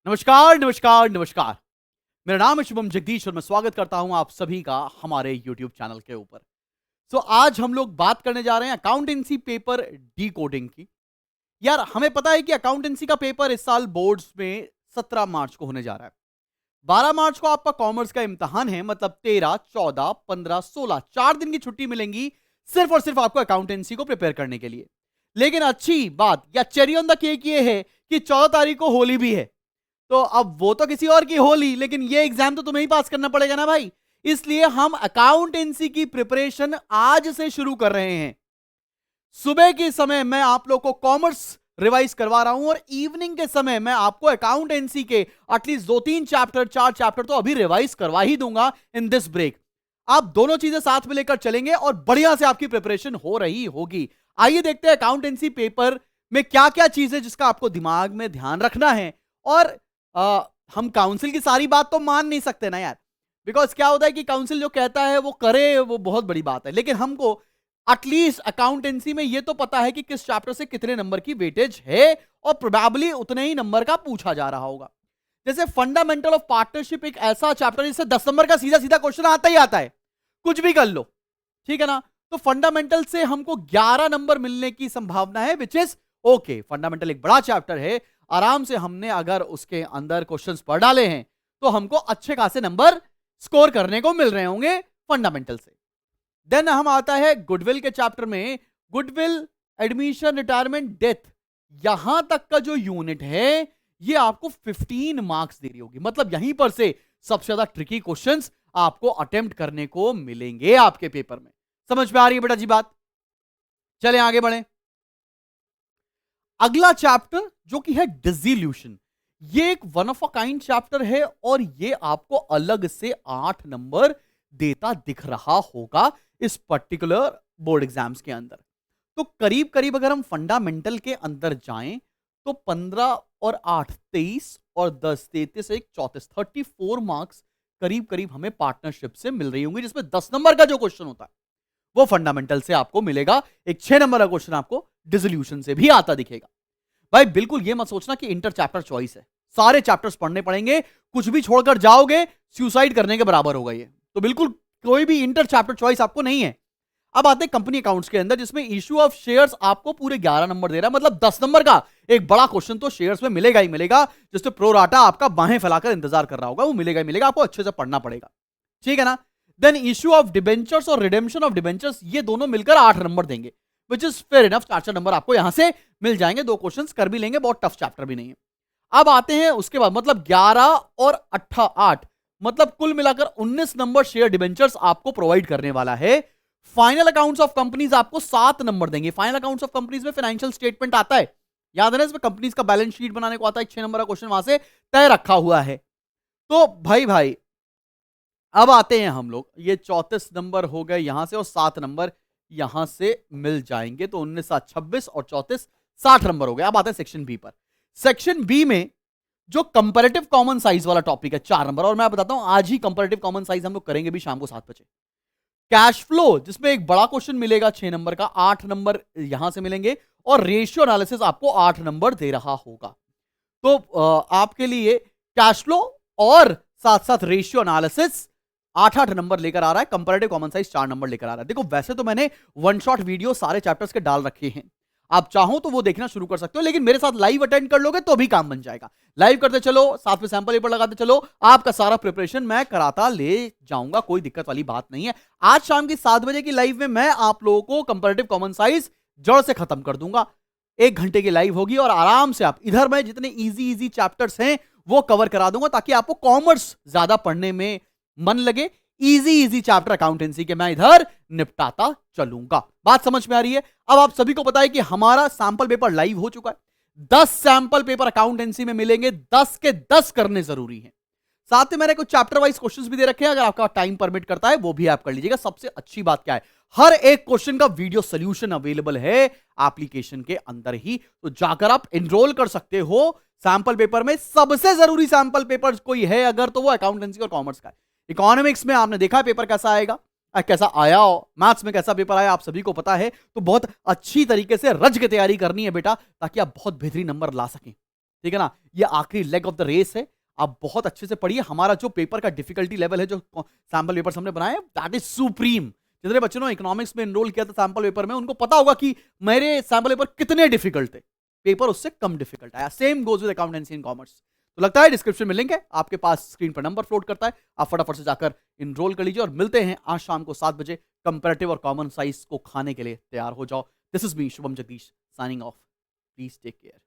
नमस्कार नमस्कार नमस्कार। मेरा नाम है शुभम जगदीश और मैं स्वागत करता हूं आप सभी का हमारे YouTube चैनल के ऊपर। आज हम लोग बात करने जा रहे हैं अकाउंटेंसी पेपर डी कोडिंग की। यार हमें पता है कि अकाउंटेंसी का पेपर इस साल बोर्ड्स में 17 मार्च को होने जा रहा है। 12 मार्च को आपका कॉमर्स का इम्तिहान है, मतलब 13, 14, 15, 16 4 दिन की छुट्टी मिलेंगी सिर्फ और सिर्फ आपको अकाउंटेंसी को प्रिपेयर करने के लिए। लेकिन अच्छी बात या चेरी ऑन द केक ये है कि 14 तारीख को होली भी है। तो अब वो तो किसी और की होली, लेकिन ये एग्जाम तो तुम्हें ही पास करना पड़ेगा ना भाई। इसलिए हम अकाउंटेंसी की प्रिपरेशन आज से शुरू कर रहे हैं। सुबह के समय मैं आप लोग को कॉमर्स रिवाइज करवा रहा हूं और इवनिंग के समय मैं आपको अकाउंटेंसी के एटलीस्ट 2-3 चैप्टर 4 चैप्टर तो अभी रिवाइज करवा ही दूंगा इन दिस ब्रेक। आप दोनों चीजें साथ में लेकर चलेंगे और बढ़िया से आपकी प्रिपरेशन हो रही होगी। आइए देखते हैं अकाउंटेंसी पेपर में क्या क्या चीजें जिसका आपको दिमाग में ध्यान रखना है। और हम काउंसिल की सारी बात तो मान नहीं सकते ना यार, बिकॉज क्या होता है कि काउंसिल जो कहता है वो करे, वो बहुत बड़ी बात है। लेकिन हमको एटलीस्ट अकाउंटेंसी में ये तो पता है कि किस चैप्टर से कितने नंबर की वेटेज है और प्रोबेबली उतने ही नंबर का पूछा जा रहा होगा। जैसे फंडामेंटल ऑफ पार्टनरशिप एक ऐसा चैप्टर जिससे 10 नंबर का सीधा सीधा क्वेश्चन आता ही आता है, कुछ भी कर लो, ठीक है ना। तो फंडामेंटल से हमको 11 नंबर मिलने की संभावना है, विच इज ओके। फंडामेंटल एक बड़ा चैप्टर है, आराम से हमने अगर उसके अंदर क्वेश्चंस पढ़ डाले हैं तो हमको अच्छे खासे नंबर स्कोर करने को मिल रहे होंगे फंडामेंटल से। देन हम आता है गुडविल के चैप्टर में। गुडविल, एडमिशन, रिटायरमेंट, डेथ, यहां तक का जो यूनिट है ये आपको 15 मार्क्स दे रही होगी। मतलब यहीं पर से सबसे ज्यादा ट्रिकी क्वेश्चंस आपको अटेम्प्ट करने को मिलेंगे आपके पेपर में। समझ में आ रही है बेटा जी बात? चलें आगे बढ़ें। अगला चैप्टर जो कि है डिसोल्यूशन, ये एक one of a kind chapter है और ये आपको अलग से 8 नंबर देता दिख रहा होगा इस पर्टिकुलर बोर्ड एग्जाम्स के अंदर। तो करीब करीब अगर हम फंडामेंटल के अंदर जाएं तो 15 और 8 23 और 10 33 एक 34 34 मार्क्स करीब करीब हमें पार्टनरशिप से मिल रही होंगी, जिसमें 10 नंबर का जो क्वेश्चन होता है वो फंडामेंटल से आपको मिलेगा। एक 6 नंबर का क्वेश्चन आपको डिसोल्यूशन से भी आता दिखेगा। भाई बिल्कुल ये मत सोचना कि इंटर चैप्टर चॉइस है, सारे चैप्टर्स पढ़ने पड़ेंगे, कुछ भी छोड़कर जाओगे सुसाइड करने के बराबर होगा ये। तो बिल्कुल कोई भी इंटर चैप्टर चॉइस आपको नहीं है। अब आते हैं कंपनी अकाउंट्स के अंदर, जिसमें इश्यू ऑफ शेयर्स आपको पूरे 11 नंबर दे रहा है। मतलब 10 नंबर का एक बड़ा क्वेश्चन तो शेयर्स में मिलेगा ही मिलेगा, जिससे प्रोराटा आपका बाहें फैलाकर इंतजार कर रहा होगा, वो मिलेगा ही मिलेगा, आपको अच्छे से पढ़ना पड़ेगा, ठीक है ना। देन इश्यू ऑफ डिबेंचर्स और रिडेम्पशन ऑफ डिबेंचर्स, ये दोनों मिलकर 8 नंबर देंगे, which is fair enough. 4 number आपको यहां से मिल जाएंगे, 2 क्वेश्चंस कर भी लेंगे, बहुत टफ चैप्टर भी नहीं है। अब आते हैं उसके बाद, मतलब 11 और 8 मतलब कुल मिलाकर 19 नंबर शेयर डिबेंचर्स आपको प्रोवाइड करने वाला है। फाइनल अकाउंट्स ऑफ कंपनीज आपको 7 नंबर देंगे। फाइनल अकाउंट्स ऑफ कंपनीज में फाइनेंशियल स्टेटमेंट आता है, याद है ना, इसमें कंपनीज का बैलेंस शीट बनाने को आता है। 6 नंबर का क्वेश्चन वहां से तय रखा हुआ है। तो भाई अब आते हैं हम लोग, ये 34 नंबर हो गए यहां से और 7 नंबर यहां से मिल जाएंगे, तो 19 7 26 और 34 60 नंबर हो गए। अब आते हैं सेक्शन बी पर। सेक्शन बी में जो कंपैरेटिव कॉमन साइज वाला टॉपिक है 4 नंबर, और मैं बताता हूं आज ही कंपैरेटिव कॉमन साइज हम लोग करेंगे भी शाम को 7 बजे। कैश फ्लो, जिसमें एक बड़ा क्वेश्चन मिलेगा 6 नंबर का, 8 नंबर यहां से मिलेंगे, और रेशियो एनालिसिस आपको 8 नंबर दे रहा होगा। तो आपके लिए कैश फ्लो और साथ साथ रेशियो एनालिसिस 8 नंबर लेकर आ रहा है। कंपैरेटिव कॉमन साइज 4 नंबर लेकर आ रहा है। देखो वैसे तो मैंने वन शॉट वीडियो सारे चैप्टर्स के डाल रखे हैं, आप चाहो तो वो देखना शुरू कर सकते हो, लेकिन मेरे साथ लाइव अटेंड कर लोगे तो भी काम बन जाएगा। लाइव करते चलो, साथ में सैंपल पेपर लगाते चलो, आपका सारा प्रिपरेशन मैं कराता ले जाऊंगा, कोई दिक्कत वाली बात नहीं है। आज शाम की 7 बजे की लाइव में मैं आप लोगों को कंपैरेटिव कॉमन साइज जड़ से खत्म कर दूंगा। 1 घंटे की लाइव होगी और आराम से आप इधर में जितने इजी चैप्टर्स हैं वो कवर करा दूंगा, ताकि आपको कॉमर्स ज्यादा पढ़ने में मन लगे। इजी चैप्टर अकाउंटेंसी के मैं इधर निपटाता चलूंगा। बात समझ में आ रही है? अब आप सभी को पता है कि हमारा सैंपल पेपर लाइव हो चुका है। 10 सैंपल पेपर अकाउंटेंसी में मिलेंगे, 10 के 10 करने जरूरी हैं। साथ में मैंने कुछ चैप्टर वाइज क्वेश्चंस भी दे रखे हैं, अगर आपका टाइम परमिट करता है वो भी आप कर लीजिएगा। सबसे अच्छी बात क्या है, हर एक क्वेश्चन का वीडियो सोल्यूशन अवेलेबल है एप्लीकेशन के अंदर ही, तो जाकर आप एनरोल कर सकते हो। सैंपल पेपर में सबसे जरूरी सैंपल पेपर कोई है अगर, तो वो अकाउंटेंसी और कॉमर्स का है। इकोनॉमिक्स में आपने देखा पेपर कैसा आएगा, कैसा आया, मैथ्स में कैसा पेपर आया आप सभी को पता है। तो बहुत अच्छी तरीके से रज के तैयारी करनी है बेटा, ताकि आप बहुत बेहतरीन नंबर ला सकें। ठीक है ना। ये आखिरी लेग ऑफ द रेस है, आप बहुत अच्छे से पढ़िए। हमारा जो पेपर का डिफिकल्टी लेवल है, जो सैंपल पेपर्स हमने बनाए, दैट इज सुप्रीम। जितने बच्चों ने इकोनॉमिक्स में एनरोल किया था सैंपल पेपर में, उनको पता होगा कि मेरे सैंपल पेपर कितने डिफिकल्ट थे। पेपर उससे कम डिफिकल्ट आया। Same goes with accountancy in commerce. तो लगता है डिस्क्रिप्शन में लिंक है, आपके पास स्क्रीन पर नंबर फ्लोट करता है, आप फटाफट से जाकर इनरोल कर लीजिए। और मिलते हैं आज शाम को 7 बजे कंपैरेटिव और कॉमन साइंस को खाने के लिए तैयार हो जाओ। This is me Shubham Jagdish signing off. Please take care.